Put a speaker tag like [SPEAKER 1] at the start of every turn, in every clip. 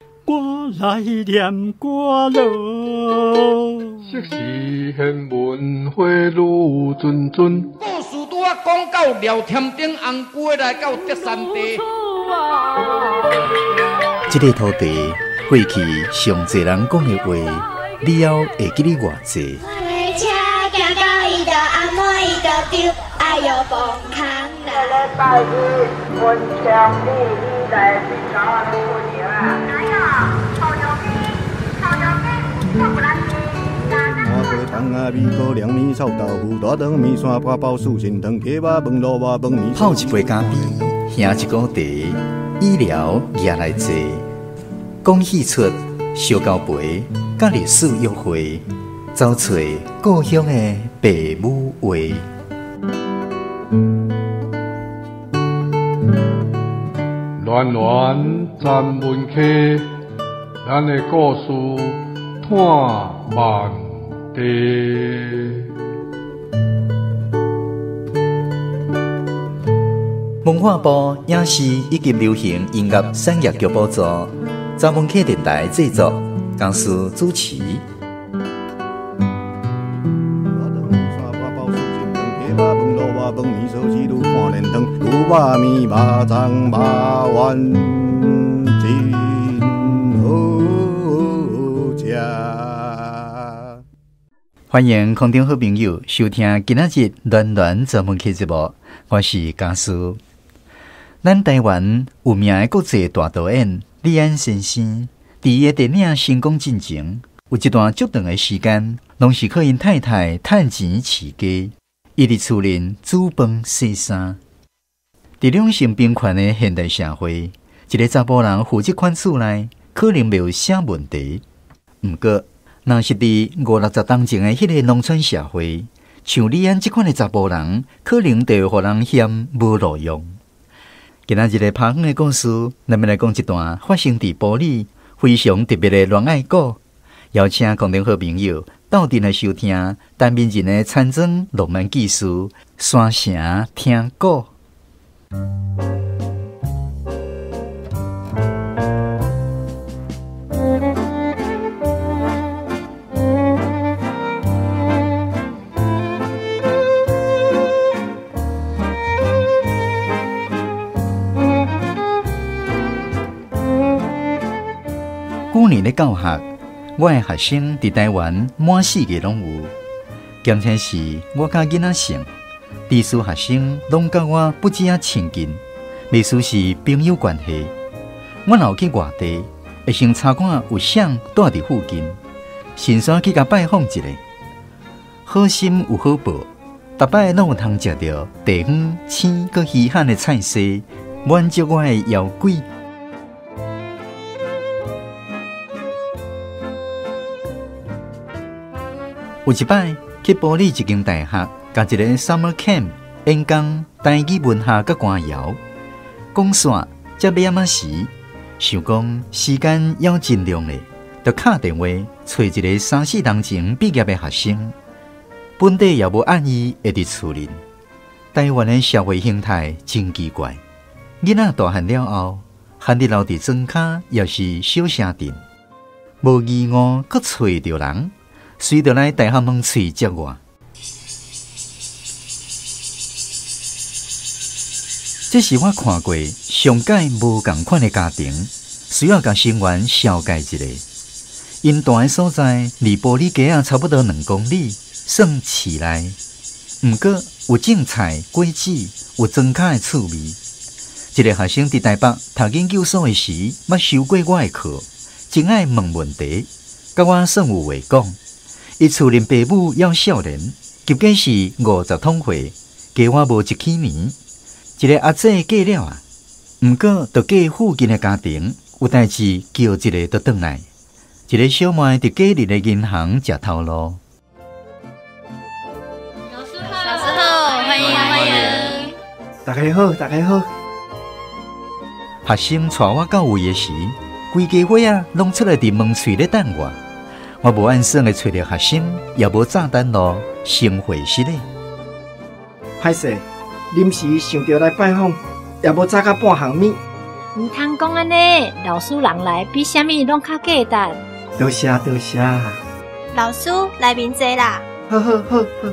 [SPEAKER 1] 我来念歌咯。
[SPEAKER 2] 昔时贤文花女谆谆，
[SPEAKER 3] 故事拄啊讲到廖添丁红过来到德山地。
[SPEAKER 4] 这个土地过去上侪人讲的话，你还会记得偌济？
[SPEAKER 5] 车行到伊就阿妹伊就丢，哎哟崩空啦！礼拜日文昌你来去搞啊过年啊？哪有？臭油鸡，我不来吃。
[SPEAKER 6] 麻婆汤啊，米糕、凉面、臭豆腐、大肠面线、八宝酥、心汤、鸡肉饭、萝卜饭、面。
[SPEAKER 4] 泡一杯咖啡，兄一股茶，医疗也来坐。讲戏出小交陪，甲历史约会，找找故乡的爸母话。
[SPEAKER 2] 暖暖站门客，咱的故事探万地。
[SPEAKER 4] 文化部影视以及流行音乐产业局补助，查门客电台制作，公司主持。
[SPEAKER 6] 牛肉面、肉粽、肉丸真好食。
[SPEAKER 4] 欢迎空中好朋友收听今仔日暖暖查门客节目，我是家属。咱台湾有名的国际大导演李安先生，伫伊的电影成功进前，有一段足长的时间，拢是靠因太太趁钱饲家，伊伫厝内煮饭洗衫。伫两性平权的现代社会，一个查甫人负责款厝内，可能没有啥问题。毋过，若是伫50-60当前的迄个农村社会，像李安这款的查甫人，可能就会互人嫌无路用。今仔日个拍远的故事，咱们来讲一段发生伫埔里非常特别的恋爱故，邀请空中好朋友斗阵来收听陈明仁的田庄浪漫纪事，山城听故。旧年咧教学，我的学生伫台湾满世界拢有，兼且是我甲囡仔性，地属学生拢甲我不止啊亲近，未输是朋友关系。我若有去外地，会先查看有谁住伫附近，先去甲拜访一下。好心有好报，逐摆拢有通食到地方鲜佮稀罕的菜色，满足我的腰鬼。有一摆去埔里一间大学，甲一个 summer camp 演讲台语文学甲歌谣，讲煞才要暗时，想讲时间要尽量咧，就敲电话找一个3-4当前毕业的学生，本地也无按伊会伫厝里。台湾的社会形态真奇怪，囡仔大汉了后，汉伫留伫庄骹，也是小城镇，无义务阁找着人。随着来大学门喙接我，这是我看过上界无共款的家庭，需要甲成员小解一下。因住的所在离埔里街差不多2公里，算市内。毋过有种菜、果子，有庄卡的趣味。一个学生伫台北读研究所的时，捌修过我的课，真爱问问题，甲我算有话讲。伊厝邻爸母要少年，结果是50通岁，加我无1起年。一个阿姐嫁了啊，毋过就嫁附近的家庭，有代志叫一个就转来。一个小妹伫假日的银行食头路。
[SPEAKER 7] 老师好，欢迎。
[SPEAKER 8] 大家好，大家好。
[SPEAKER 4] 学生带我到位的时，规家伙啊拢出来伫门喙咧等我。我无按算的找着学生，也无炸弹路，先回失咧。
[SPEAKER 8] 歹势，临时想着来拜访，也无早到半项物，
[SPEAKER 9] 唔通讲安尼，老师人来比啥物拢较简单。
[SPEAKER 8] 多谢多谢。
[SPEAKER 7] 老师来面坐啦。
[SPEAKER 8] 好好好好。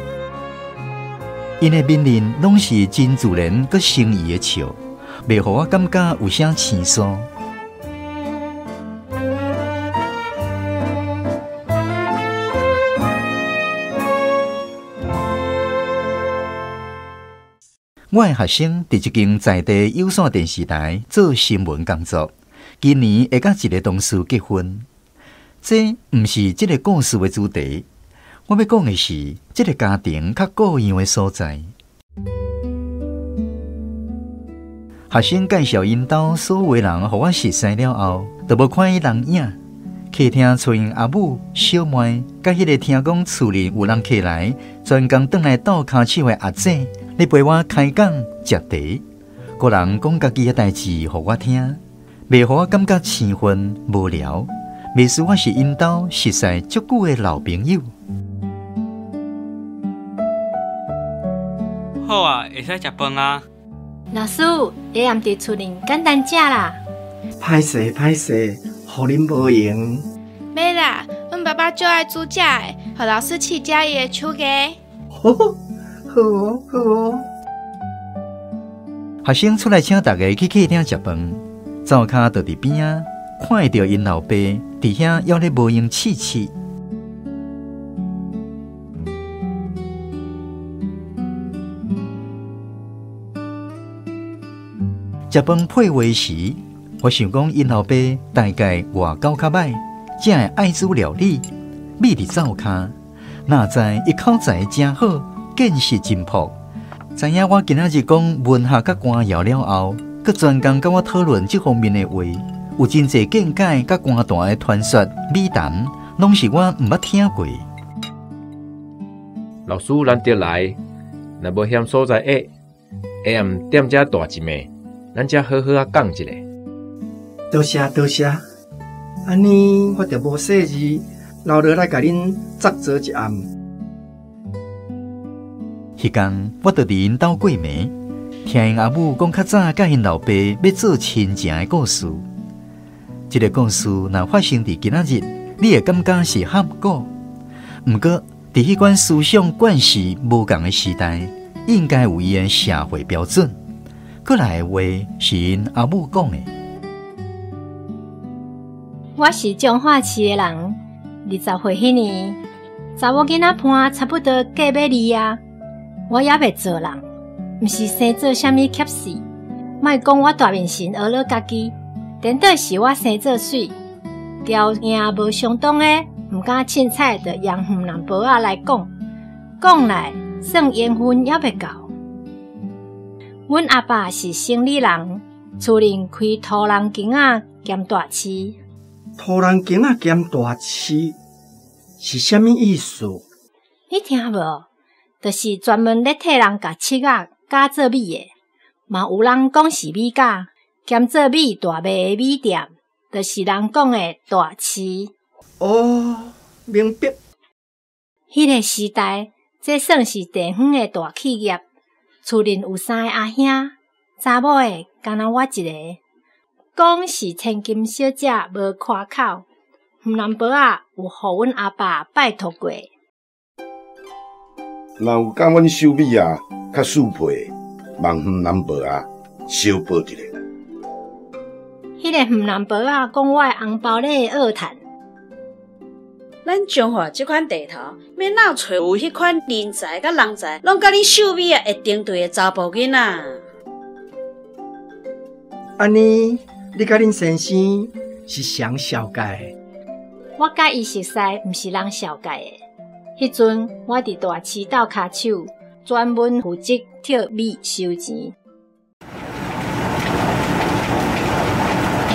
[SPEAKER 4] 因的面容拢是真自然佮诚意的笑，袂互我感觉有啥生疏。我的学生伫一间在地有线电视台做新闻工作，今年会甲一个同事结婚。这毋是这个故事的主题，我要讲的是这个家庭较固样的所在。学生介绍因兜所有人，互我熟悉了后，就无看伊人影。客厅找因阿母、小妹，甲迄个听讲厝里有人客来，专工转来倒骹手的阿姐。你陪我开讲食茶，个人讲家己的代志，互我听，袂互我感觉生分无聊。袂输我是因兜熟悉足久的老朋友。
[SPEAKER 10] 好啊，会使食饭啊。
[SPEAKER 9] 老师，下暗伫厝里简单食啦。
[SPEAKER 8] 歹势歹势，互恁无用。
[SPEAKER 7] 没啦，阮爸爸最爱煮食的，互老师试食伊的手艺。
[SPEAKER 8] 好哦，好哦。
[SPEAKER 4] 学生出来请大家去客厅食饭，灶骹就伫边啊，看会到因老爸伫遐要咧无用试试。食饭配话时，我想讲因老爸大概外口较歹，才会爱煮料理，秘伫灶骹，哪知一口才真好。见识真朴，知影我今仔日讲文学甲歌谣了后，佮专工甲我讨论这方面的话，有真侪见解甲歌坛的传说美谈，拢是我毋捌听过。
[SPEAKER 11] 老师难得来，若无嫌所在下暗踮遮大一暝，咱才好好啊讲一下。
[SPEAKER 8] 多谢多谢，安尼我就无细字，留落来甲恁作做一暗。
[SPEAKER 4] 迄天，我就伫因兜过暝，听因阿母讲较早甲因老爸要做亲情的故事。这个故事若发生伫今仔日，你会感觉是合果。毋过，伫迄款思想惯势无共的时代，应该有伊的社会标准。过来的话是因阿母讲的。
[SPEAKER 9] 我是彰化市的人，20岁迄年，查某囡仔伴差不多过要离啊。我也袂做人，毋是生做啥物恰事。莫讲我大面神学了家己，颠倒是我生做水，条件无相当诶，毋敢凊彩着用湖南婆仔来讲，讲来算缘分也袂够。阮阿爸是生理人，厝里开土人间仔兼大市。
[SPEAKER 8] 土人间仔兼大市是啥物意思？
[SPEAKER 9] 你听无？就是专门咧替人甲漆仔加做米的，嘛有人讲是米甲兼做米大卖的米店，就是人讲的大市。
[SPEAKER 8] 哦，明白。
[SPEAKER 9] 迄个时代，这算是地方的大企业，厝里有3个阿兄，查某的敢若我一个。讲是千金小姐无夸口，湖南婆仔有互阮阿爸拜托过。
[SPEAKER 12] 若有甲阮收米啊，较速配，望湖南婆啊，小报一个。
[SPEAKER 9] 迄个湖南婆仔讲我的红包咧恶赚。
[SPEAKER 13] 咱彰化这款地头，要哪找有迄款人才甲人才，拢甲你收米啊会顶对的查甫囡仔。
[SPEAKER 8] 安尼，你甲恁先生是谁小介？
[SPEAKER 9] 我甲伊熟识，毋是人小介的。迄阵我伫大市斗骹手，专门负责挑米收钱。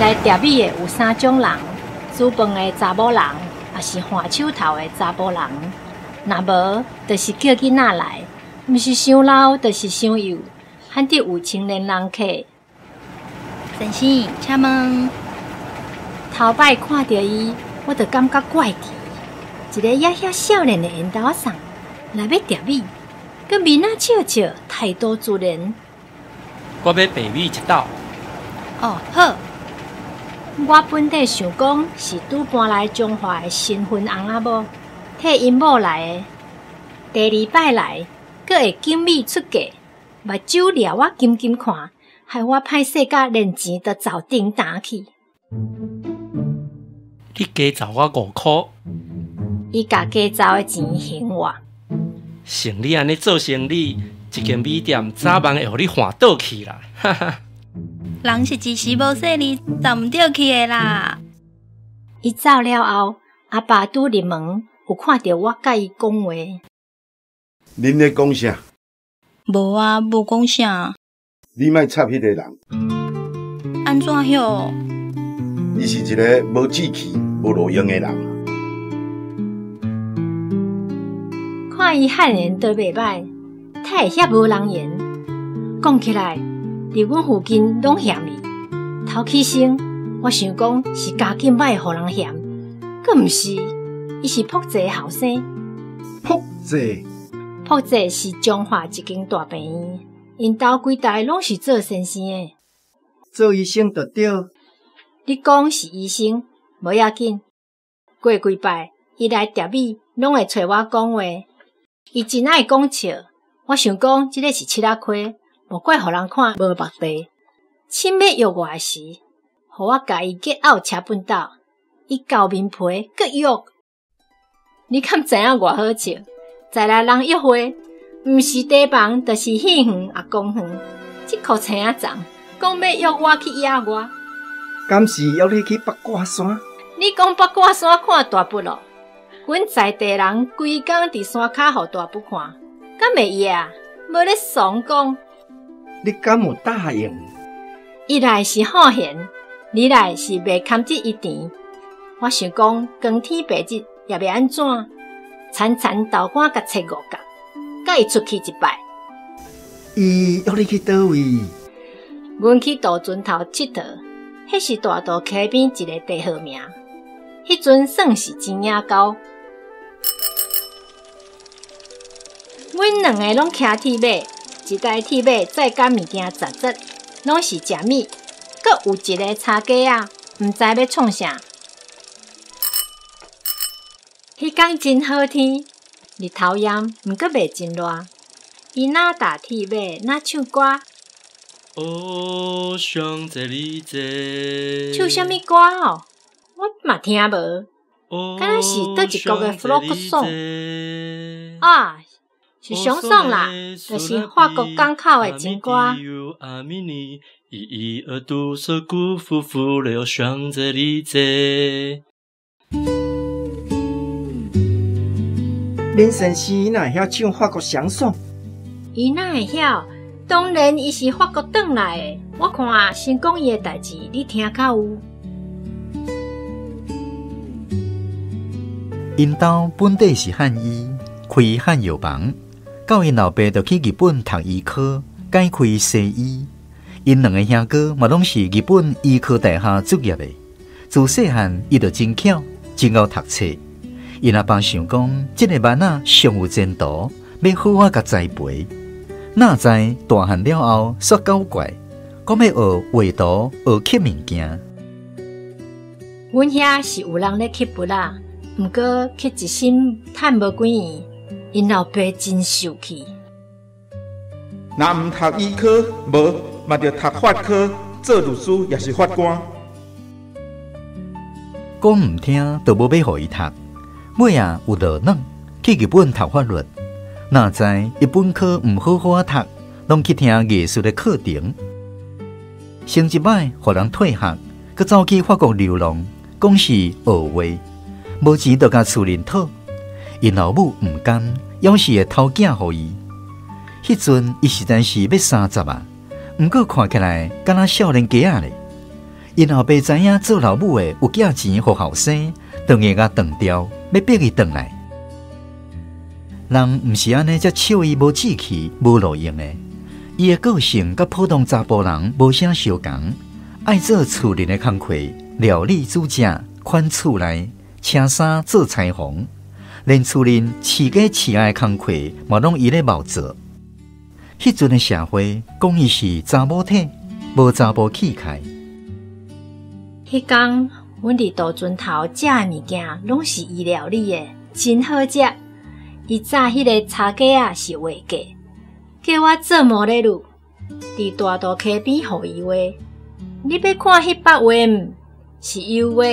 [SPEAKER 9] 来摘米的有3种人：煮饭的查某人，也是换手头的查甫人。若无，就是叫囡仔来，毋是伤老，就是伤幼，罕得有青年人客。
[SPEAKER 7] 先生，请问，
[SPEAKER 9] 头摆看到伊，我就感觉怪奇。一个野遐少年的缘投送，来要摘米，佮面仔笑笑，态度自然。
[SPEAKER 10] 我要白米一斗。
[SPEAKER 7] 哦，好。
[SPEAKER 9] 我本地想讲是拄搬来中华的新婚翁仔某，替因某来的。第2摆来，阁会景美出嫁，目睭掠我金金看，害我歹势甲连钱都走顶打去。
[SPEAKER 14] 你加找我5块，
[SPEAKER 9] 伊甲加走的钱还我。
[SPEAKER 14] 像你安尼做生意，一间米店早晚会互你换倒去啦，哈哈。
[SPEAKER 7] 人是一时无细哩，走唔倒去的啦。
[SPEAKER 9] 伊走了后，阿爸拄入门，有看到我甲伊讲话。
[SPEAKER 12] 恁咧讲啥？
[SPEAKER 7] 无啊，无讲啥。
[SPEAKER 12] 你莫插迄个人。
[SPEAKER 7] 安怎晓？
[SPEAKER 12] 伊是一个无志气、无路用的人。
[SPEAKER 9] 看伊汉人都袂歹，太会遐无人言。讲起来，伫阮附近拢嫌伊。头起先，我想讲是家境歹，互人嫌，佫毋是，伊是朴济后生。
[SPEAKER 8] 朴济。
[SPEAKER 9] 朴济是彰化一间大病院，因兜规代拢是做先生的。
[SPEAKER 8] 做医生就对。
[SPEAKER 9] 你讲是医生，无要紧。过几摆，伊来店里拢会找我讲话。伊真爱讲笑，我想讲即个是七仔亏，无怪互人看无目地。凊要约我时，互我甲伊结拗车本斗，伊厚面皮佫约。你敢知影偌好笑？再来人约会，毋是茶房，就是戏园、阿公园。即裤青仔长，讲要约我去野外。
[SPEAKER 8] 敢是约你去八卦山？
[SPEAKER 9] 你讲八卦山看大佛咯？阮在地人规工伫山骹互大佛看，敢袂伊啊？无咧爽讲。
[SPEAKER 8] 你敢有答应？
[SPEAKER 9] 一来是好闲，二来是袂堪得伊甜。我想讲，光天白日也袂安怎，惨惨豆干甲切5角，甲伊出去一摆。
[SPEAKER 8] 伊约你去倒位？
[SPEAKER 9] 阮去渡船头佚佗，迄是大渡溪边一个地号名。迄阵算是真野狗。阮2个拢骑铁马，一台铁马载甲物件杂杂，拢是食米。阁有一个叉鸡仔，毋知要创啥。迄天真好天，日头炎，毋过袂真热。伊哪踏铁马，哪唱歌。
[SPEAKER 14] 哦，香榭丽舍。
[SPEAKER 9] 唱啥物歌哦？我嘛听无。敢若是倒一国的弗洛克颂啊？是上颂啦，就是法国港口的情歌。
[SPEAKER 14] 一一二度色辜负了香榭丽舍。
[SPEAKER 8] 林先生哪会晓唱法国相颂？
[SPEAKER 9] 伊哪会晓？当然，伊是法国转来的。我看先讲伊的代志，你听较有。
[SPEAKER 4] 因兜本地是汉医，开汉药房，到因老爸就去日本读医科，改开西医。因2个兄哥嘛拢是日本医科大学毕业的，自细汉伊就真巧，真爱读册。因阿爸想讲，这个囡仔上有前途，要好好甲栽培。哪知大汉了后煞搞怪，讲要学画图、学刻物件。
[SPEAKER 9] 阮遐是有人咧刻笔啦，毋过刻一身趁无几元，因老爸真受气。
[SPEAKER 15] 若毋读医科，无嘛着读法科，做律师也是法官。
[SPEAKER 4] 讲毋听，就无要互伊读。尾啊有落软，去日本读法律。哪知伊本科毋好好读，拢去听艺术的课程。成绩歹，互人退学，佮走去法国流浪，讲是学画，无钱就甲厝人讨。因老母毋甘，要是会偷囝互伊。迄阵伊实在是要30啊，毋过看起来敢若少年家仔咧。因后爸知影做老母的有寄钱互后生，就硬甲断掉，要逼伊转来。人毋是安尼才笑伊无志气、无路用的。伊的个性甲普通查甫人无啥相共，爱做厝人的工课，料理煮食、款厝内、请衫、做裁缝，连厝人饲鸡饲鸭的工课嘛拢伊咧毛做。迄阵的社会讲伊是查某体，无查甫气概，
[SPEAKER 9] 迄天，阮伫渡船头食的物件，拢是伊料理的，真好食。伊早迄个茶架啊是画架，叫我做毛咧路，伫大渡溪边互伊画。你要看迄幅画毋？是油画，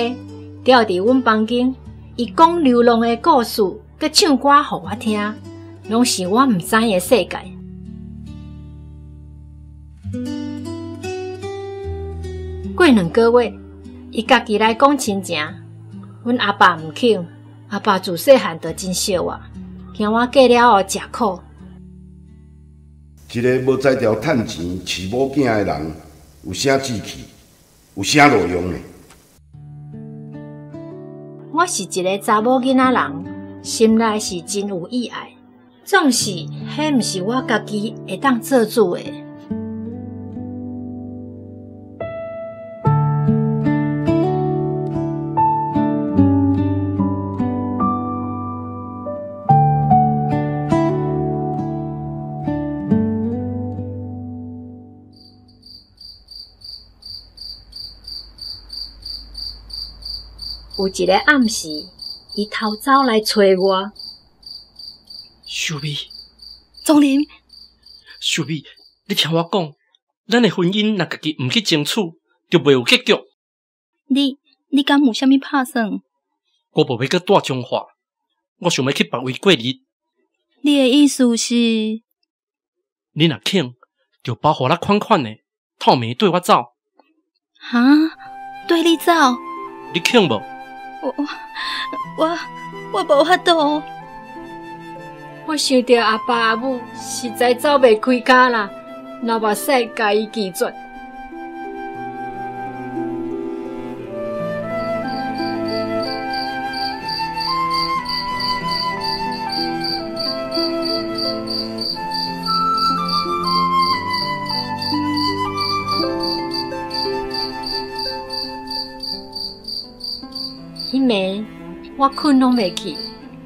[SPEAKER 9] 吊伫阮房间。伊讲流浪的故事，佮唱歌互我听，拢是我毋知的世界。过2个月，伊家己来讲亲情。阮阿爸毋肯，阿爸自细汉就真惜我，惊我嫁了后食苦。
[SPEAKER 12] 一个无才调趁钱饲某囝的人，有啥志气，有啥路用呢？
[SPEAKER 9] 我是一个查某囡仔人，心内是真有意爱，总是迄毋是我家己会当做主的。有一个暗时，伊偷走来找我。
[SPEAKER 14] 秀美，
[SPEAKER 7] 总林，
[SPEAKER 14] 秀美，你听我讲，咱的婚姻若家己毋去争取，就袂有结局。
[SPEAKER 7] 你敢有啥物打算？
[SPEAKER 14] 我无要搁住中华，我想要去别位过日。
[SPEAKER 7] 你的意思是？
[SPEAKER 14] 你若肯，就包互咱款款的，透暝对我走。
[SPEAKER 7] 哈？对你走？
[SPEAKER 14] 你肯无？
[SPEAKER 7] 我无法度。
[SPEAKER 9] 我想到阿爸阿母实在走袂开骹啦，若目屎甲伊拒绝。迄暝我困拢袂去，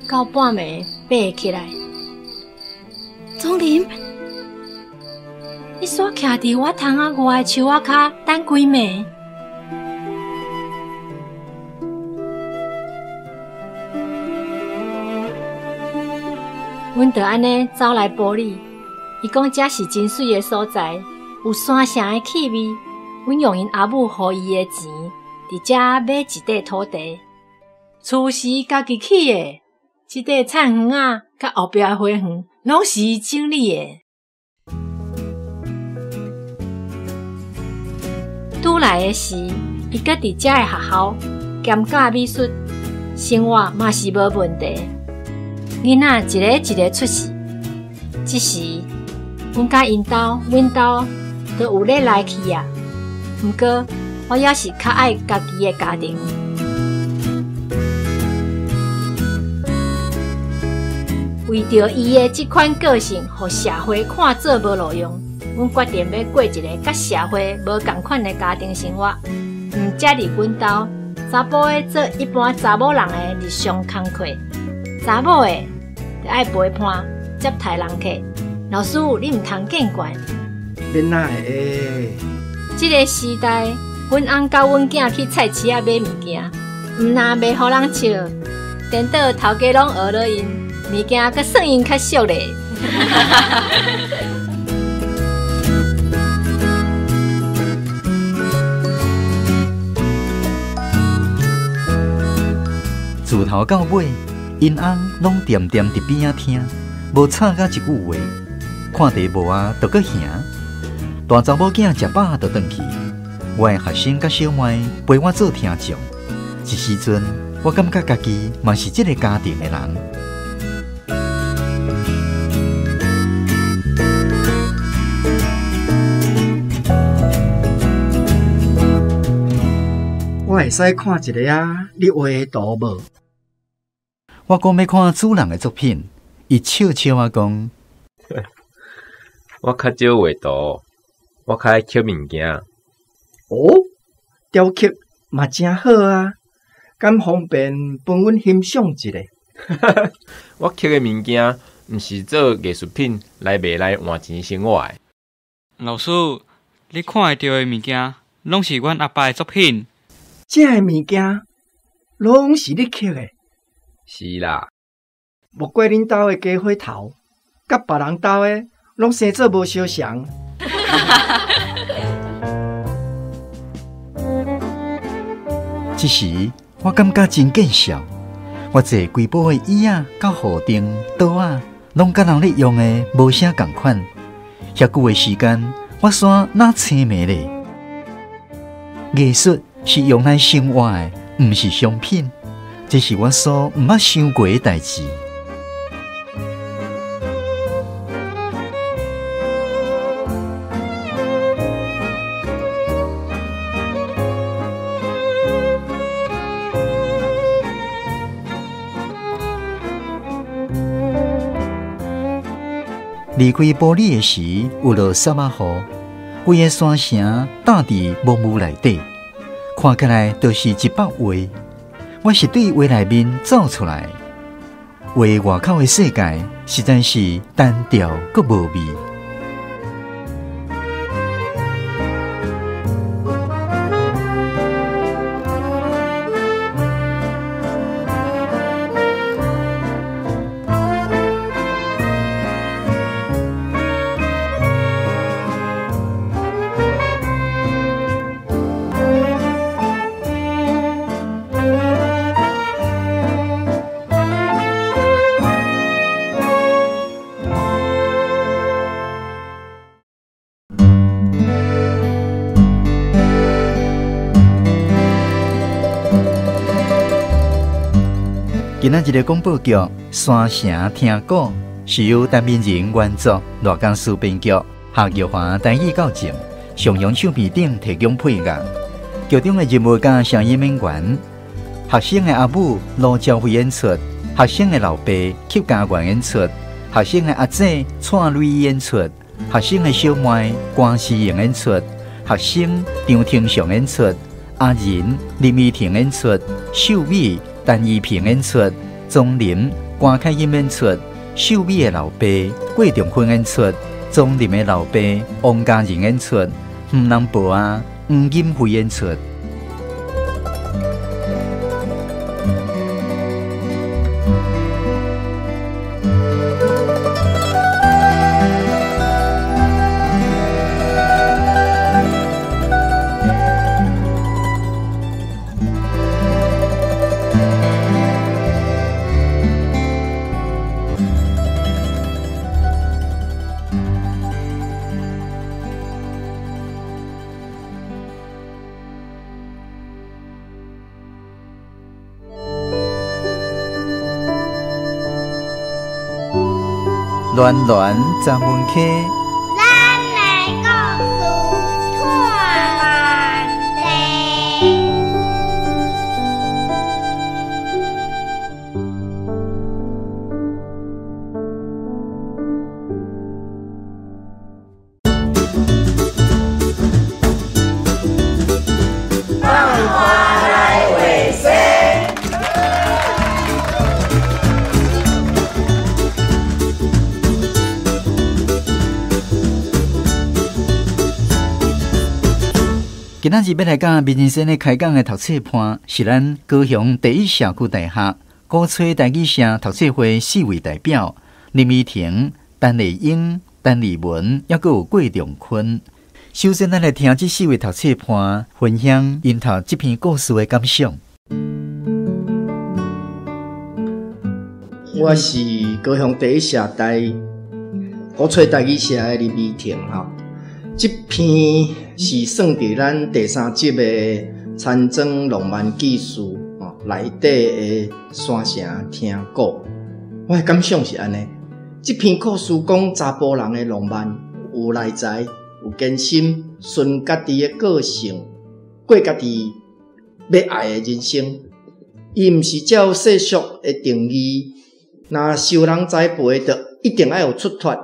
[SPEAKER 9] 到半暝爬起来。
[SPEAKER 7] 总林，
[SPEAKER 9] 你煞徛伫我窗仔外的树仔骹等几暝？阮就安尼走来埔里，伊讲遮是真水的所在，有山城的气味。阮用因阿母予伊的钱，伫遮买一块土地。厝是家己起的，即块菜园啊，甲后壁的花园，拢是伊整理的。拄来的时，伊搁伫遮的学校兼教美术，生活嘛是无问题。囡仔一个一个出世，即时阮甲因兜、阮兜都有咧来去啊。毋过我也是较爱家己的家庭。为着伊的这款个性，互社会看做无路用，阮决定要过一个甲社会无同款的家庭生活。毋只伫阮兜，查甫的做一般查某人的日常工课，查某的就爱陪伴、接待人客。老师，你毋通见怪。
[SPEAKER 8] 免哪会？
[SPEAKER 9] 这个时代，阮翁甲阮囝去菜市仔买物件，毋若袂互人笑，颠倒头家拢学了因。物件阁算因较俗咧。
[SPEAKER 4] 自头到尾，因翁拢恬恬伫边仔听，无插甲一句话。看地无啊，就搁行。大查某囝食饱就转去。我的学生甲小妹陪我做听众。一时阵，我感觉家己嘛是这个家庭的人。
[SPEAKER 8] 我会使看一个啊，你画的图无？
[SPEAKER 4] 我讲要看主人的作品，伊笑笑啊讲：
[SPEAKER 11] 我较少画图，我较爱刻物件。
[SPEAKER 8] 哦，雕刻嘛真好啊，敢方便帮阮欣赏一下？
[SPEAKER 11] 我刻的物件毋是做艺术品来卖来换钱生活的。
[SPEAKER 10] 老师，你看会到的物件，拢是阮阿爸的作品。
[SPEAKER 8] 这个物件拢是你刻的。
[SPEAKER 11] 是啦，
[SPEAKER 8] 莫怪恁兜的家伙头，甲别人兜的拢生做无相像。
[SPEAKER 4] 这时我感觉真见笑，我这规部的椅仔、甲护钉、桌仔，拢甲人咧用的无啥共款。遐久的时间，我煞哪青迷咧？艺术是用来生活的，毋是商品。这是我所毋捌想过的代志。离开玻璃的时，有落沙仔雨，规个山城搭伫蒙雾内底，看起来就是一幅画。我是对画内面走出来，画外口的世界实在是单调佮无味。今仔日的广播剧《山城听故》是由陈明仁原作，罗江书编剧，夏玉华台语校正，上阳唱片顶提供配乐。剧中的人物甲声音演员，学生的阿母罗昭慧演出，学生的老爸邱家元演出，学生的阿姐蔡瑞演出，学生的小妹关思莹演出，学生张庭祥演出，阿仁林依婷演出，秀美陈依萍演出，钟林关凯音演出，秀美的老爸郭仲坤演出，钟林的老爸王家仁演出，黄南婆啊黄金辉演出。暖暖站门口，
[SPEAKER 5] 咱的故事串联。
[SPEAKER 16] 放花来话说。
[SPEAKER 4] 今仔日要来讲民生社的开讲的读册班，是咱高雄第一社区大学鼓吹台语社读册会4位代表：林依婷、陈丽英、陈丽文，还有郭仲坤。首先，咱来听这4位读册班分享因读这篇故事的感想。
[SPEAKER 8] 我是高雄第一社大鼓吹台语社的林依婷哈。这篇是算伫咱第3集的《参庄浪漫纪事》内底的山城听故。我的感想是安尼：这篇故事讲查甫人的浪漫，有内在，有坚心，顺家己的个性，过家己要爱的人生。伊毋是照世俗的定义，若受人栽培，就一定要有出发，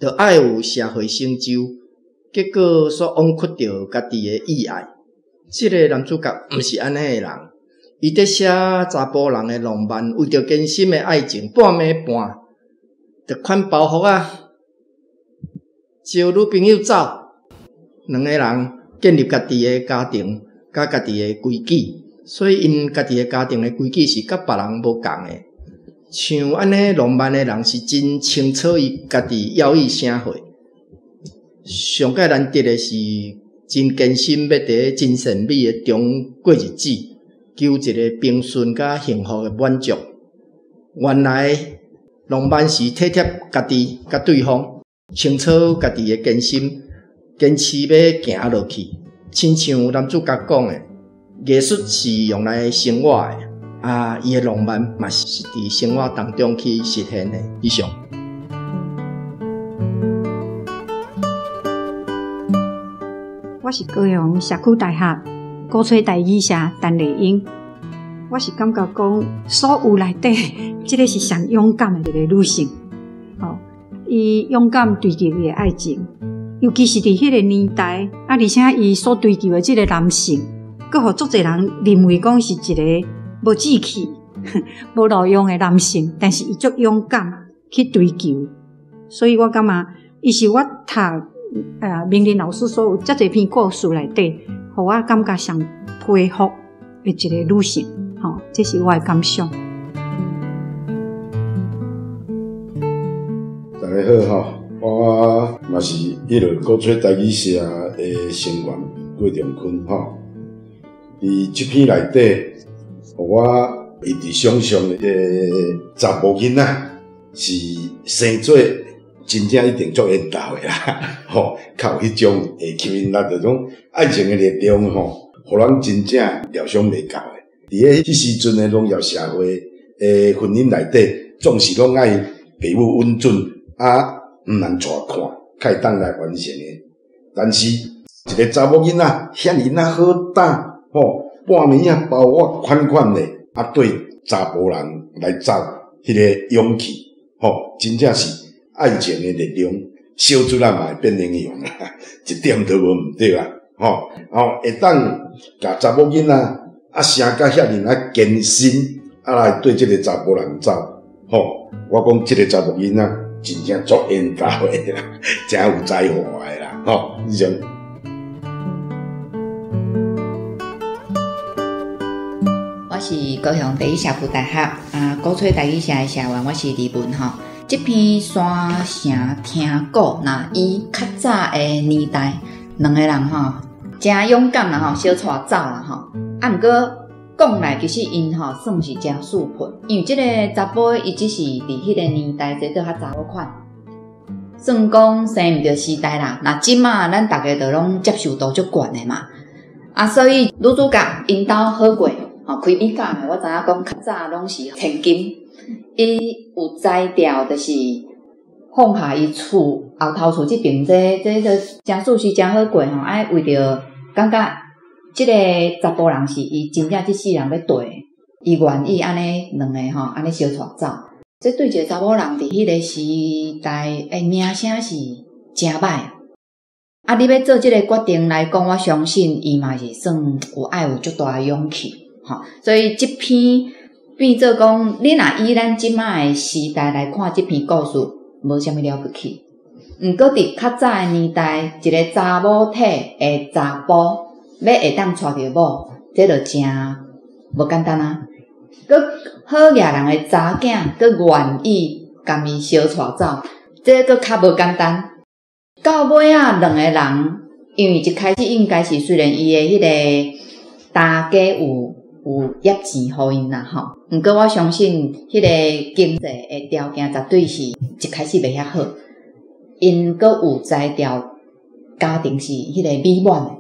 [SPEAKER 8] 就要有社会成就。结果所枉屈着家己的意爱，这个男主角毋是安尼的人，伊在写查甫人的浪漫，为着真心的爱情，半暝半，就款包袱啊，招女朋友走，两个人建立家己的家庭，甲家己的规矩，所以因家己的家庭的规矩是甲别人无共的。像安尼浪漫的人是真清楚伊家己要义啥货，上界难得的是真坚心要伫真善美的中过日子，求一个平顺甲幸福的满足。原来浪漫是体贴家己甲对方，清楚家己的艰辛，坚持要行落去。亲像男主角讲的，艺术是用来生活的。伊的浪漫嘛是伫生活当中去实现的。以上。
[SPEAKER 17] 我是高雄社区大学古吹台语社陈丽英。我是感觉讲，所有内底，这个是上勇敢的一个女性。伊勇敢追求伊的爱情，尤其是伫迄个年代，而且伊所追求的这个男性，佫互足侪人认为讲是一个无志气、无路用的男性，但是伊足勇敢去追求，所以我感觉伊是我读明林老师所有遮侪篇故事内底，互我感觉上佩服的一个女性。这是我的感想。
[SPEAKER 12] 大家好，我嘛是迄个古吹台语社的成员郭仲坤吼。伫这篇内底，我一直想象的查甫囡仔是生做真正一定足缘投的啦，吼，较有迄种吸引力，就种爱情的力量吼，互人真正料想袂到的。伫迄时阵的农业社会的婚姻内底，总是拢爱父母稳准，毋通带看，较会当来完成的。但是一个查某囡仔遐尔好打，吼，半暝啊包我款款的，对查甫人来走，迄个勇气，吼，真正是爱情的力量，小出来嘛会变英雄啦，一点都无毋对啦，吼，会当甲查某囡仔。生甲遐尔啊艰辛，来对即个查甫人走，吼！我讲即个查甫囡仔真正足缘投的啦，真有才华的啦，吼！以上。
[SPEAKER 18] 我是高雄第一社区大学古吹台语社的社员，我是李文吼。这篇山城听故，那以较早的年代，两个人吼真勇敢啦吼，小带走啦吼。毋过讲来，其实因算是真素朴，因为即个查甫伊只是伫迄个年代做到较查某款，算讲生毋着时代啦。那即马咱大家都拢接受度足悬的嘛，所以女主角因兜好过，开美甲的，我知影讲较早拢是千金，伊有才调，就是放下伊厝后头厝即边，这就真属实真好过吼，爱为着感觉。即个查甫人是伊真正即世人要对，伊愿意安尼两个安尼相带走。这对一个查某人伫迄个时代的名声是真歹。你要做即个决定来讲，我相信伊嘛是算有爱有足大的勇气，所以即篇变做讲，你若以咱即摆的时代来看即篇故事，无啥物了不起。毋过伫较早的年代，一个查某体的查甫。要会当娶着某，这就真无简单啊！佮好野人的查囝，佮愿意甲伊相带走，这佮较无简单。到尾啊，两个人因为一开始应该是虽然伊的迄个大家有业钱互因啦吼，毋过我相信迄个经济的条件绝对是一开始袂遐好，因佮有才调，家庭是迄个美满的。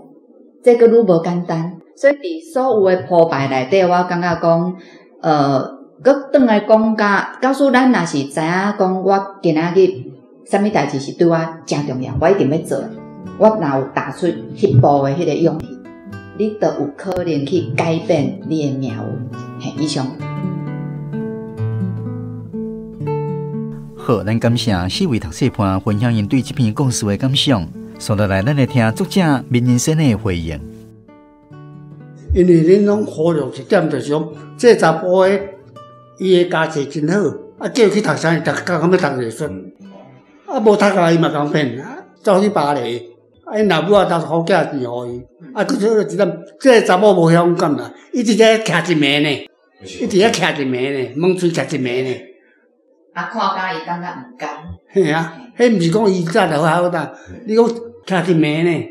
[SPEAKER 18] 这个愈无简单，所以伫所有的铺排内底，我感觉讲，佮转来讲，假使咱若是知影讲，我今仔日啥物代志是对我真重要，我一定要做。我若有踏出迄步的迄个勇气，你就有可能去改变你的命运。以上。
[SPEAKER 4] 好，咱感谢4位读册伴分享因对这篇故事的感想。接落来，咱来听作者闵人生的回应。
[SPEAKER 19] 因为恁拢忽略一点，就是讲，这查甫的伊的家境真好，叫伊去读啥，读到后尾读艺术，无读下伊嘛讲骗，走去巴黎，啊，因老母啊，当好价钱互伊，啊，佮做一点，这个查某无勇敢啦，伊直接徛一暝呢，伊直接徛一暝呢，猛嘴徛一暝呢。
[SPEAKER 18] 啊，看甲伊感觉毋甘。
[SPEAKER 19] 嘿啊，迄毋是讲伊早就好呾，你讲徛一暝呢，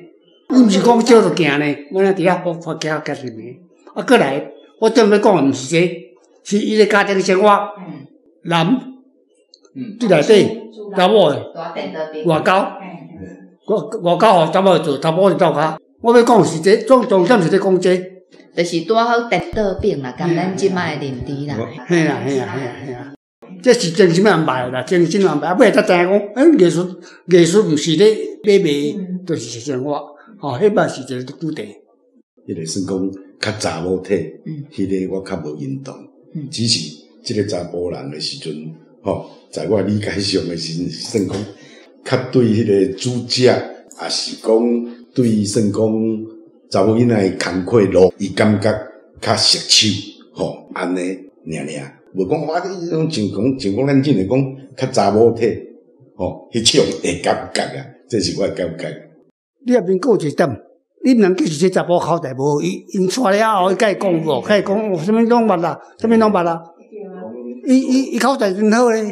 [SPEAKER 19] 伊毋是讲少就行呢，我俩伫遐好徛一暝。啊，过来，我正要讲毋是这，是伊个家庭生活，男，伫内底，查某诶，外交，外交互查某做，查某伫斗骹。我要讲是这，重点是咧讲这，
[SPEAKER 18] 就是拄好电倒病啦，甲咱即摆诶认知啦。
[SPEAKER 19] 嘿啦。这是精神安排啦，精神安排。尾才知影讲，艺术毋是咧买卖，就是生活。吼，迄摆是一个主题。
[SPEAKER 12] 迄个算讲较查某体，迄个我较无认同。只是即个查甫人诶时阵，吼，在我理解上诶是算讲，较对迄个主角，也是讲对算讲查某囡仔诶工课路，伊感觉较熟手，吼，安尼尔。无讲我迄种情况咱真诶讲较查某体，吼，迄种会感觉啊，这是我诶感觉。
[SPEAKER 19] 你也免讲一点，你毋能记是这查某口袋无，因出了后，伊甲伊讲无，甲伊讲啥物拢捌啦，啥物拢捌啦。伊口袋真好咧，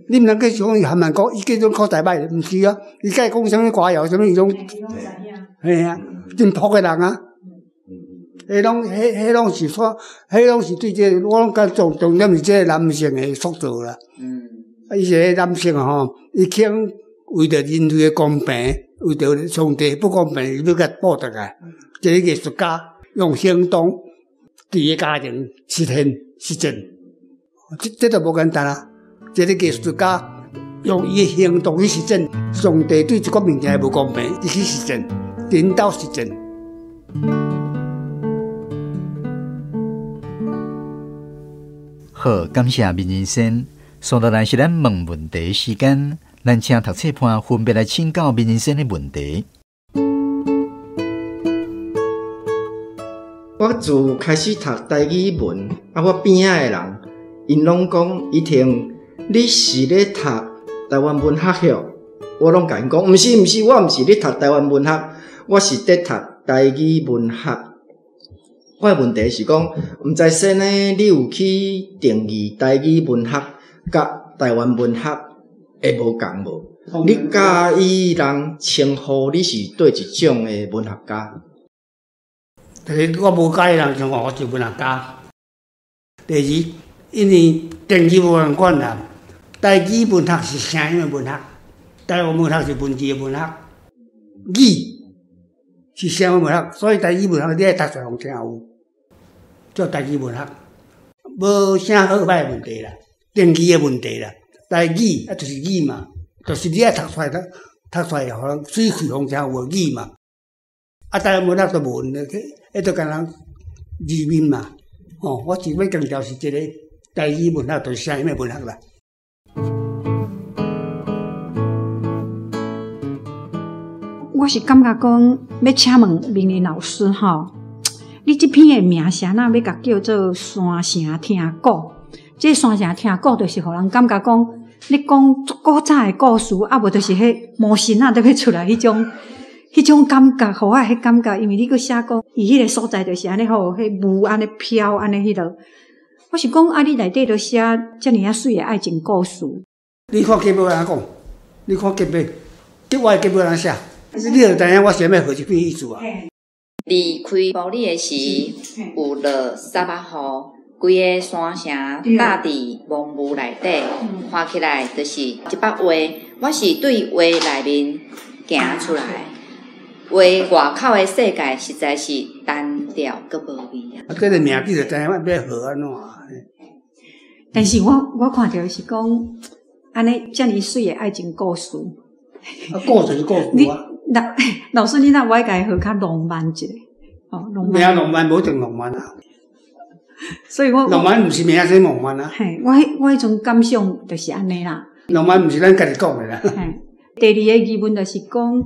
[SPEAKER 19] 你毋能记是讲伊含慢讲，伊叫种口袋歹，毋是啊，伊甲伊讲啥物歌谣，啥物伊拢，嘿啊，真朴诶人啊。迄拢是说，迄拢是对这个，我拢讲重点是这个男性的塑造啦。啊，伊是男性吼，伊肯为着人类的公平，为着上帝不公平，伊要甲报答来。一个艺术家用行动伫个家庭实现实践，这都无简单啊！一个艺术家用伊的行动去实践，上帝对这个物件无公平，伊去实践，领导实践。
[SPEAKER 4] 好，感谢明人先。接下来是咱问问题时间，咱请读册伴分别来请教明人先的问题。
[SPEAKER 8] 我自开始读台语文，我边仔的人，因拢讲伊听你是咧读台湾文学晓，我拢甲因讲，毋是，我毋是咧读台湾文学，我是咧读台语文学。我的问题是讲，毋知先呢，你有去定义台语文学甲台湾文学会无共无？你介意人称呼你是对一种的文学家？
[SPEAKER 19] 第一，我无介意人称呼我是文学家。第二，因为定义无共款啦。台语文学是声音的文学，台湾文学是文字的文学，语是声音文学，所以台语文学你爱读出来互听有。做台语文学，无啥好歹的问题啦，定义的问题啦。台语啊，就是语嘛，就是你爱读出来，互人水气互听有语嘛。啊，台湾文学都无，迄都干人字面嘛。哦，我只要强调是这个台语文学，就是声音的文学啦。
[SPEAKER 17] 我是感觉讲，要请问明林老师吼。你这篇的名声哪要甲叫做山城听古？这山城听古就是互人感觉讲，你讲古早的故事，啊无就是迄魔神啊，都要出来迄种感觉，互我迄感觉，因为你佫写讲，伊迄个所在就是安尼吼，迄雾安尼飘安尼迄落。我是讲，啊，你内底都写遮尔啊水的爱情故事。
[SPEAKER 19] 你看隔壁人讲，你看隔壁，我的隔壁人写，你就知影我想要何一篇意思啊？
[SPEAKER 18] 离开埔里的时，有落3月雨，规个山城搭伫蒙雾内底，看起来就是一幅画。我是对画内面行出来，画外口的世界实在是单调佮无味啊！
[SPEAKER 19] 这个名字就知影要学安怎。
[SPEAKER 17] 但是我看到是讲，安尼遮尔水的爱情故事。
[SPEAKER 19] 故事是故事啊。
[SPEAKER 17] 老师，你若我甲伊学较浪漫一下，哦，浪漫。
[SPEAKER 19] 浪漫无定浪漫啊。
[SPEAKER 17] 所以我
[SPEAKER 19] 浪漫毋是名声浪漫啊。
[SPEAKER 17] 嘿，我迄种感想就是安尼啦。
[SPEAKER 19] 浪漫毋是咱家己讲的啦。
[SPEAKER 17] 嘿，第二个疑问就是讲，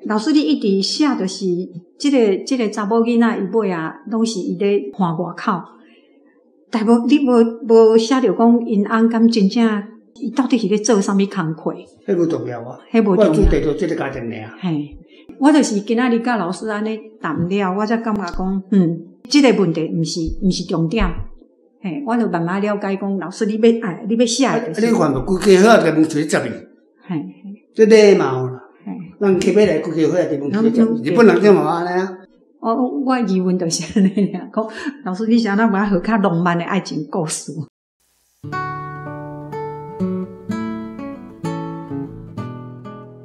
[SPEAKER 17] 老师你一直写就是这个查某囡仔伊尾啊，拢是伊咧看外口，但无你无写着讲因翁敢真正伊到底是咧做啥物工课？
[SPEAKER 19] 迄无重要啊，
[SPEAKER 17] 迄无重要。
[SPEAKER 19] 我主题就即个家庭尔。
[SPEAKER 17] 嘿，我就是今仔日甲老师安尼谈了，我才感觉讲，即个问题毋是重点。嘿，我就慢慢了解讲，老师你要写的。
[SPEAKER 19] 你看无规家伙题目出12。
[SPEAKER 17] 嘿，
[SPEAKER 19] 即礼貌啦。咱起码来规家伙题目出12，日本人怎嘛安尼啊？
[SPEAKER 17] 我疑问就是安尼尔，讲老师你是安怎把好较浪漫的爱情故事？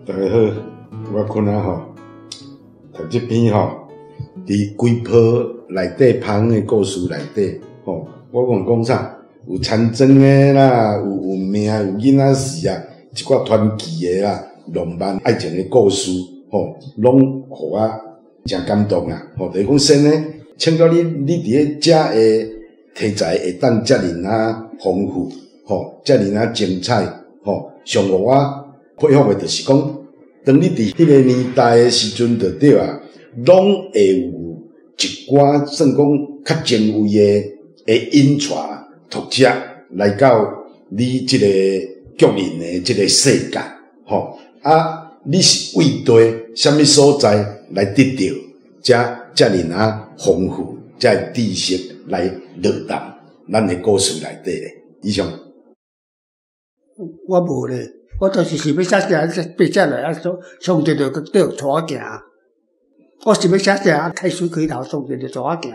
[SPEAKER 12] 大家好，我坤仔吼，读这篇吼，伫规坡内底芳的故事内底吼，我讲啥？有残存的啦，有命，有囡仔死啊，一寡传奇的啦，浪漫爱情的故事吼，拢互我真感动啊！吼，就是讲先呢，请到你伫遮的题材会当遮尔啊丰富，吼，遮尔啊精彩，吼，上互我佩服的就是讲。当你伫迄个年代诶时阵，就对啊，拢会有一寡算讲较前卫诶引传读者来到你即个局人诶即个世界，吼啊，你是为对啥物所在来得到遮尔啊丰富遮知识来落达咱诶故事内底咧？以上，
[SPEAKER 19] 我无咧。我就是想要写爬下来啊，上帝就带我行。我想要写开水开头，上帝就带我行。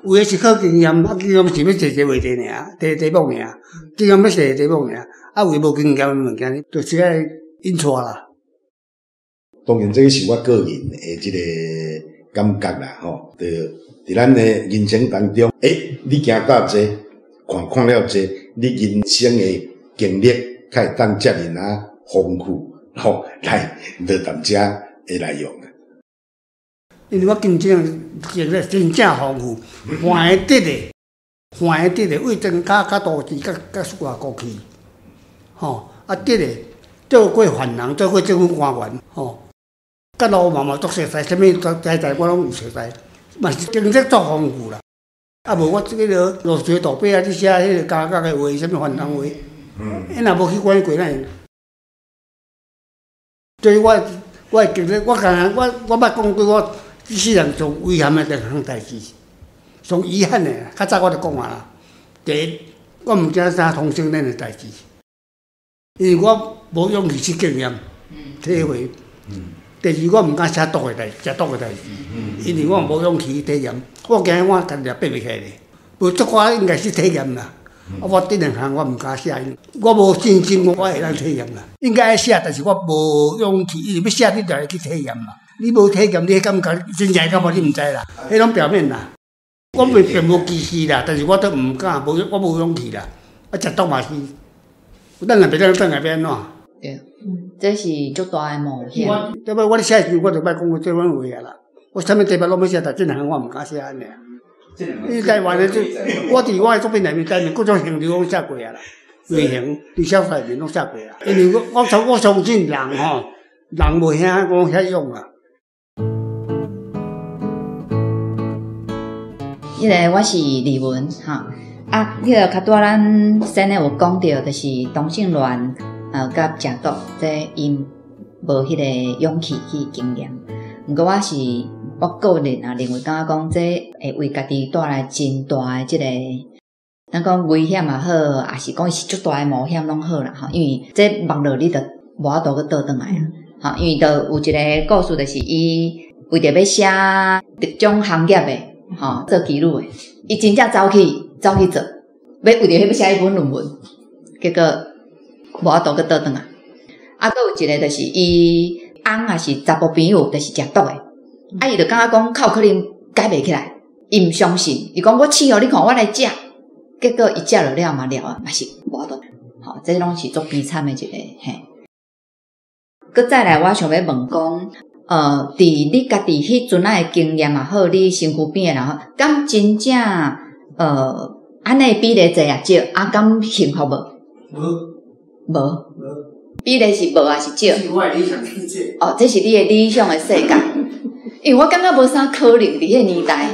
[SPEAKER 19] 有诶是靠经验，经验是要坐话题尔，题目尔，经验要写题目尔。有诶无经验诶物件，就是爱引出啦。
[SPEAKER 12] 当然，这个是我个人诶即个感觉啦，吼。就伫咱诶人生当中，你行到这，看了这，你人生诶经历。较会当遮尔啊丰富，吼，来落淡遮会来用啊。
[SPEAKER 19] 因为我真正丰富，还会得的，为增加较都市，较外国去，吼，得的，做过犯人，做过政府官员，吼，甲老妈做熟悉，啥物在我拢有熟悉，嘛是经历足丰富啦。无我即个落水大笔啊，你写迄个家的话，啥物犯人话。若无去管过咱，所以我经历，我捌讲对我这世人上遗憾的一项代志，上遗憾的，较早我就讲啦。第一，我毋惊啥同性恋的代志，因为我无勇气去经验、体会。第二，我毋敢写毒的代志，食毒的代志，因为我无勇气去体验，我惊我家己也爬袂起来。无足我应该是体验啦。我第两项我毋敢写，我无信心我会当体验啦。应该爱写，但是我无勇气，因为要写你就会去体验嘛。你无体验，你感觉真正感觉你毋知啦，迄种表面啦。我并无歧视啦，但是我都毋敢，我无勇气啦。食毒嘛是，等下变怎？
[SPEAKER 18] 对，这是足大诶冒险。
[SPEAKER 19] 要不我咧写时，我就莫讲我这款话啊啦。我啥物题目拢要写，但这两项我毋敢写安尼。你台湾的我伫我的作品内面，各种形容拢写过啊啦，类型、李小帅面拢写过啊。因为我相信人吼，人袂遐讲遐用啊。
[SPEAKER 18] 我是李文哈迄个较多咱先咧有讲到，就是同性恋甲食毒，这因无迄个勇气去经验。毋过我个人认为，感觉讲这会为家己带来真大的即个，咱讲危险也好，也是讲是足大的冒险拢好啦吼。因为这网络你着无法度去倒转来啊，吼，因为着有一个故事，就是伊为着要写特种行业的吼，做记录的，伊真正走去做，要为着迄要写一本论文，结果无法度去倒转来。还有一个就是伊翁也是查甫朋友，就是食毒的。伊就感觉讲，较有可能改袂起来，伊毋相信。伊讲我试互你看，我来食，结果伊食了嘛了嘛是无法度。吼，这拢是足悲惨的一个嘿。佮再来，我想要问讲，伫你家己迄阵仔的经验也好，你身躯边的人好，敢真正安尼比例侪也少，敢幸福无？无。比例是无还是少？
[SPEAKER 19] 是我的理想世界。
[SPEAKER 18] 这是你的理想的世界。因为我感觉无啥可能伫迄个年代，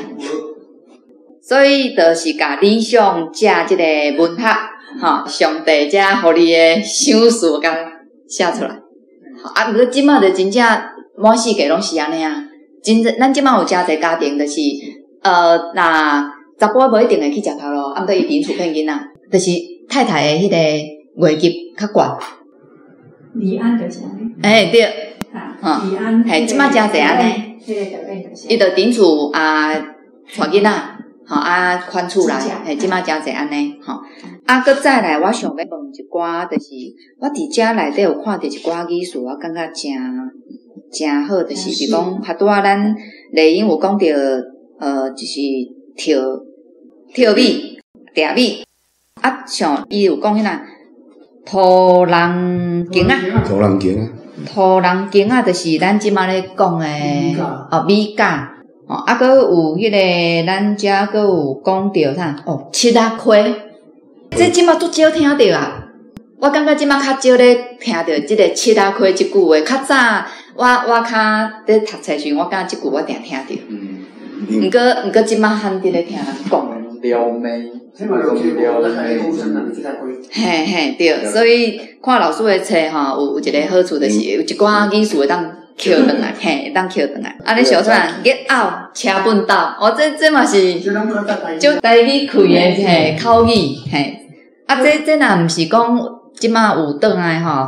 [SPEAKER 18] 所以就是甲理想加即个文学吼，上帝才互你诶想事甲写出来。啊，毋过即马就真正满世界拢是安尼啊。咱即马有诚侪家庭，就是若查甫无一定会去食头路，啊，毋过伊顶厝骗囡仔，就是太太诶迄个月级较悬。
[SPEAKER 17] 李安就是安尼。
[SPEAKER 18] 哎，对。
[SPEAKER 17] 李安。
[SPEAKER 18] 嘿，即马诚侪安尼。伊就顶厝啊，带囡仔，吼啊，款厝内，嘿，即马诚侪安尼，吼。啊，搁再来，我想要问一寡，就是我伫遮内底有看到一寡语词，我感觉诚好，就是比如讲，拄仔咱丽英有讲到，就是跳米、嗲米，啊，像伊有讲迄呐，土人经啊，
[SPEAKER 12] 土人经啊，
[SPEAKER 18] 土人经啊，就是咱即马咧讲诶，米粿，啊，搁有迄个咱遮搁有讲到啥，七仔亏。这即马足少听到啊！我感觉即马较少咧听到即个七仔亏即句话。较早我较咧读册时，我感觉即句我定听到。毋过即马罕伫咧听人讲。
[SPEAKER 20] 撩妹，
[SPEAKER 18] 嘿嘿对，所以看老师诶册吼，有一个好处就是有一寡语词会当捡转来，嘿，会当捡转来。安尼小出来 get out 车本岛，这嘛是就台语开诶嘿口语嘿。啊，这若毋是讲即马有转来吼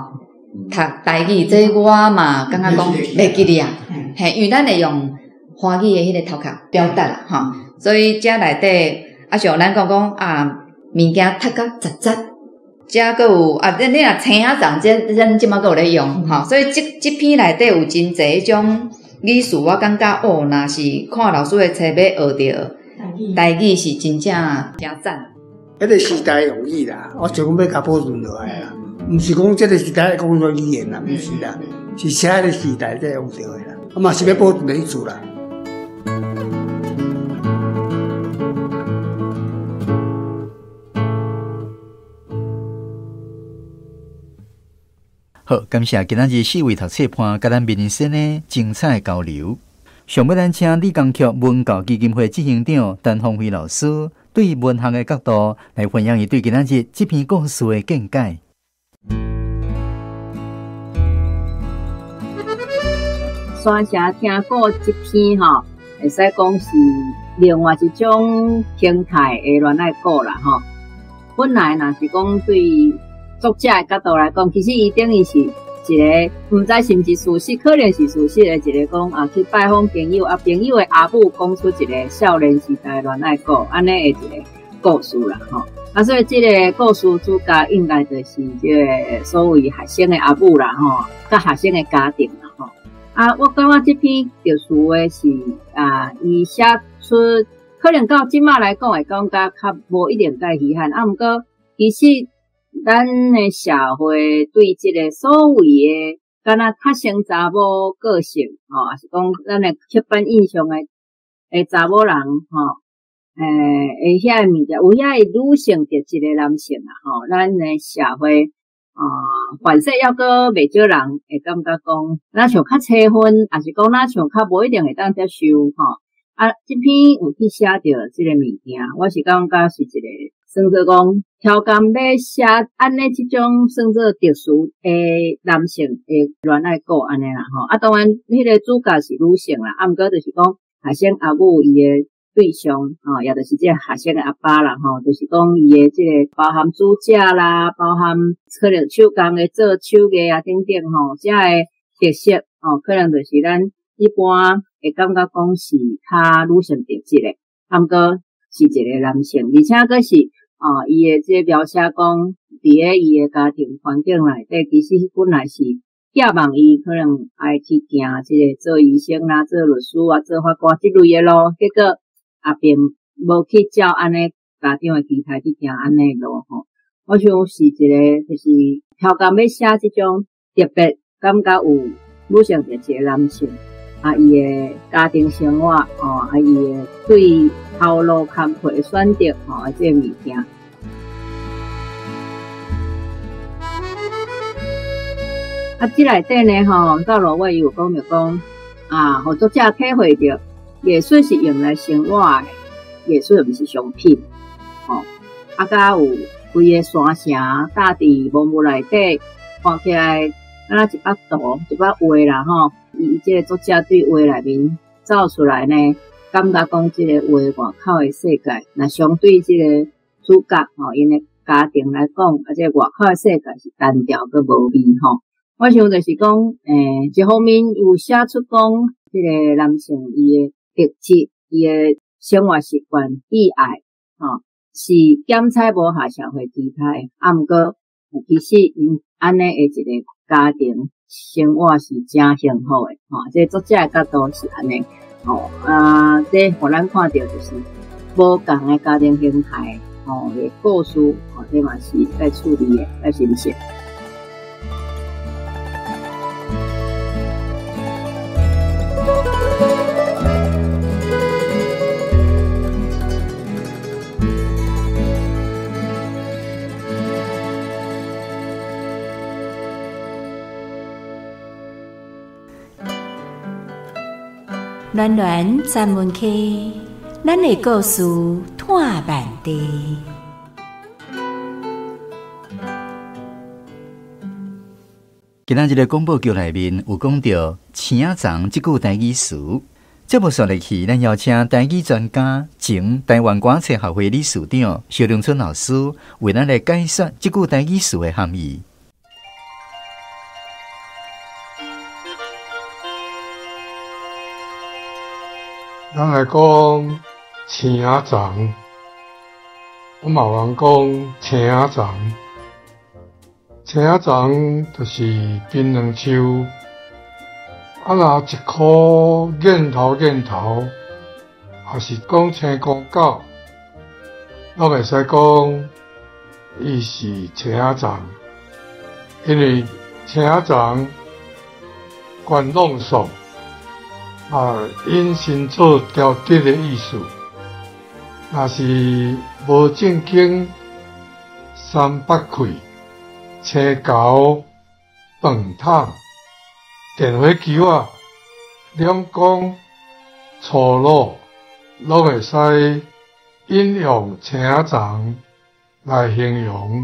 [SPEAKER 18] 读台语，这我嘛感觉讲袂记哩啊，嘿，因为咱会用华语诶迄个头壳表达啦，吼，所以遮内底啊像咱讲啊物件读甲杂杂，遮搁有啊，你若青仔粽，这咱即马搁有咧用，吼，所以即篇内底有真侪迄种语词，我感觉若是看老师诶册要学着台语是真正诚赞。
[SPEAKER 19] 迄个时代用语啦，我想讲要甲保存落来啦，毋是讲即个时代讲做语言啦，毋是啦，是写迄个时代才用着诶啦，啊嘛是要保存的意思啦。
[SPEAKER 4] 好，感谢今仔日4位读册伴甲咱民生的精彩交流。上尾咱请理工局文教基金会执行长陈鸿辉老师对文学的角度来分享伊对今仔日这篇故事的见解。
[SPEAKER 21] 山城听过这篇吼，会使讲是另外一种形态的恋爱故啦吼。本来若是讲对作者的角度来讲，其实伊等于是一个，毋知是毋是事实，可能是事实的一个讲啊，去拜访朋友啊，朋友的阿母讲出一个少年时代恋爱故，安尼的一个故事啦吼。啊，所以这个故事主角应该就是这个所谓学生的阿母啦吼，甲学生的家庭啦吼。啊，我感觉这篇特殊的是啊，伊写出可能到即马来讲会感觉较无一定介稀罕，啊，毋过其实。咱的社会对这个所谓的敢若较生查某个性吼，也是讲咱的刻板印象的查某人吼，遐物件有遐女性着一个男性啦吼，咱的社会反正抑个袂少人会感觉讲，咱像较切分，也是讲咱像较无一定会当接受吼。啊，这篇有去写着这个物件，我是感觉是一个。算做讲，挑工要写安尼即种算做特殊诶男性诶恋爱故安尼啦吼。啊，当然迄个主角是女性啦，啊，毋过就是讲学生阿母伊诶对象吼，也就是即个学生诶阿爸啦吼，就是讲伊诶即个包含煮食啦，包含可能手工诶做手艺啊等等吼，遮诶特色吼，可能就是咱一般会感觉讲是较女性特质诶，啊，毋过是一个男性，而且佫是。伊诶这描写讲，伫咧伊诶家庭环境内底，其实本来是寄望伊可能爱去行即个做医生啦、做律师啊、做法官即类诶路，结果也并无去照安尼家长诶期待去行安尼路吼。我想是一个就是挑工要写即种特别感觉有女性特质诶男性。啊，伊诶家庭生活，啊，伊诶对头路坎坷诶选择，即个物件。啊，即内底呢，到落尾有讲着讲，啊，互作者体会着艺术是用来生活诶，艺术毋是商品，啊，甲有规个山城搭伫蒙雾内底，看起来敢若一幅图、一幅画啦吼。伊即个作者对画内面走出来呢，感觉讲即个画外口的世界，若相对即个主角吼，因的家庭来讲，即个外口的世界是单调佮无味吼。我想就是讲，一方面有写出讲，即个男性伊的特质、伊的生活习惯、意爱吼，是检采无下社会期待，毋过其实因安尼的一个家庭生活是真幸福的吼。即作者的角度是安尼吼，这互咱看到就是无共的家庭形态吼的故事吼，这嘛是在处理的，在欣赏。
[SPEAKER 20] 暖暖站门溪，咱的故事探万地。
[SPEAKER 4] 今仔日的广播剧内面有讲到“青仔长”这句台语词。节目续落去，咱邀请台语专家、前台湾歌册学会理事长萧良春老师为咱来解说这句台语词的含义。
[SPEAKER 2] 咱来讲青仔长，我嘛有人讲青仔长。青仔长就是槟榔树，若一棵瘾头，还是讲青公狗，咱袂使讲伊是青仔长，因为青仔长管弄爽。引申做调节的意思，若是无正经，三八开、青狗、饭桶、电火球啊、两公、粗鲁，拢会使引用青仔长来形容。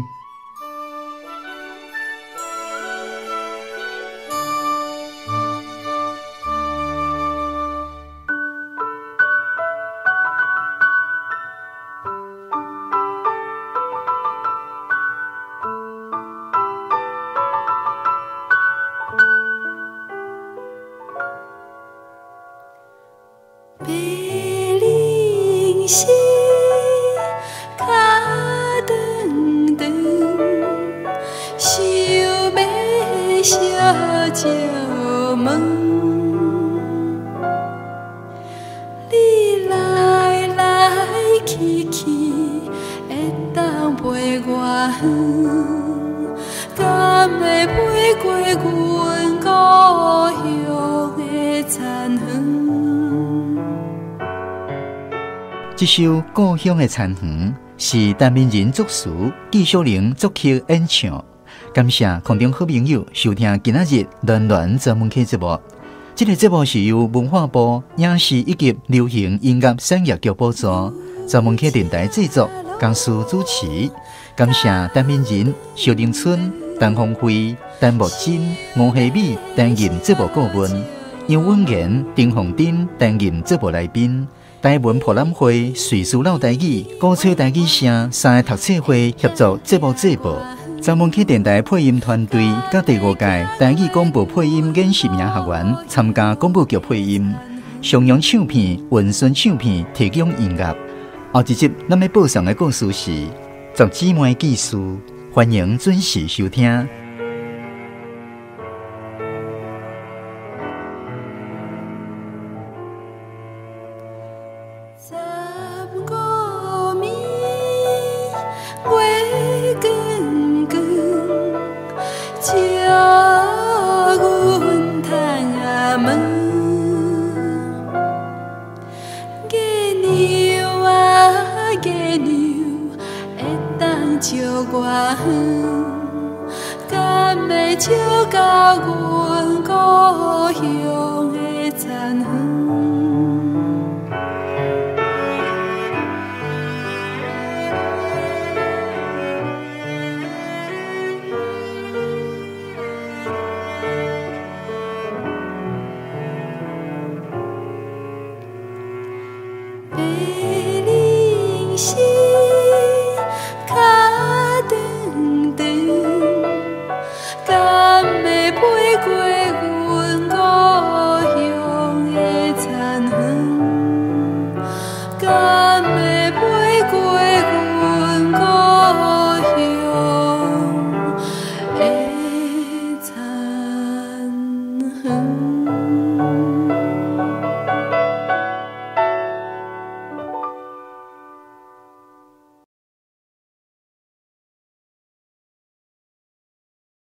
[SPEAKER 2] 这首《故乡的残垣》是陈明仁作词，纪晓玲作曲演唱。感谢空中好朋友收听今仔日暖暖专门课节目。这个节目是由文化部影视以及流行音乐产业局补助，专门课电台制作，江苏主持。感谢陈明仁、萧凌春、陈鸿辉、陈木真、吴希美担任节目顾问，杨文言、丁宏珍担任节目来宾。台文博览会、瑞士老台语、古吹台语声三个读册会合作节目制播。专门去电台配音团队甲第5届台语广播配音演习名学员参加广播剧配音。上扬唱片、文顺唱片提供音乐。后一集咱要播送的故事是《作姊妹记事》，欢迎准时收听。
[SPEAKER 22] 照到阮故乡的残垣。